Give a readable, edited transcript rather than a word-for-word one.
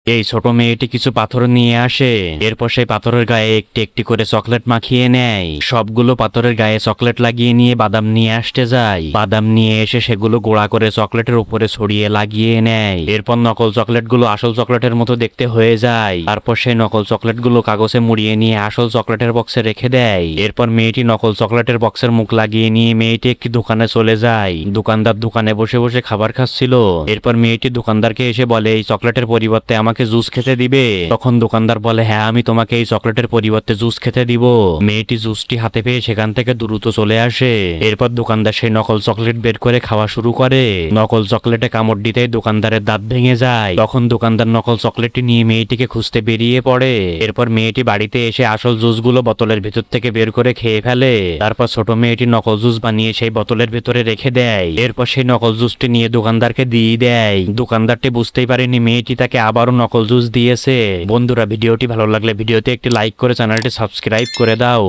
এই ছোট মেয়েটি কিছু পাথর নিয়ে আসে। এরপর সেই পাথরের গায়ে একটি একটি করে চকলেট মাখিয়ে নেয়। সবগুলো পাথরের গায়ে চকলেট লাগিয়ে নিয়ে বাদাম নিয়ে আসতে যায়। বাদাম নিয়ে এসে সেগুলো গোড়া করে চকলেটের উপরে ছড়িয়ে লাগিয়ে নেয়। এরপর নকল চকলেটগুলো আসল চকলেটের মতো দেখতে হয়ে যায়। তারপর সেই নকল চকলেটগুলো কাগজে মুড়িয়ে নিয়ে আসল চকলেটের বক্সে রেখে দেয়। এরপর মেয়েটি নকল চকলেটের বক্সের মুখ লাগিয়ে নিয়ে মেয়েটি একটি দোকানে চলে যায়। দোকানদার দোকানে বসে বসে খাবার খাচ্ছিল। এরপর মেয়েটি দোকানদারকে এসে বলে, এই চকলেটের পরিবর্তে আমাকে জুস খেতে দিবে? তখন দোকানদার বলে, হ্যাঁ, আমি তোমাকে এই চকলেটের পরিবর্তে জুস খেতে দিব। মেয়েটি জুসটি হাতে পেয়ে সেখান থেকে দ্রুত চলে আসে। এরপর দোকানদার সেই নকল চকলেট বের করে খাওয়া শুরু করে। নকল চকলেটে কামড় দিতেই দোকানদারের দাঁত ভেঙে যায়। তখন দোকানদার নকল চকলেটটি নিয়ে মেয়েটিকে খুঁজতে বেরিয়ে পড়ে। এরপর মেয়েটি বাড়িতে এসে আসল জুসগুলো বোতলের ভিতর থেকে বের করে খেয়ে ফেলে। তারপর ছোট মেয়েটি নকল জুস বানিয়ে সেই বোতলের ভিতরে রেখে দেয়। এরপর সেই নকল জুসটি নিয়ে দোকানদারকে দিয়ে দেয়। দোকানদারটি বুঝতেই পারেনি মেয়েটি তাকে আবারও নকল জুস দিয়েছে। বন্ধুরা, ভিডিওটি ভালো লাগলে ভিডিওতে একটি লাইক করে চ্যানেলটি সাবস্ক্রাইব করে দাও।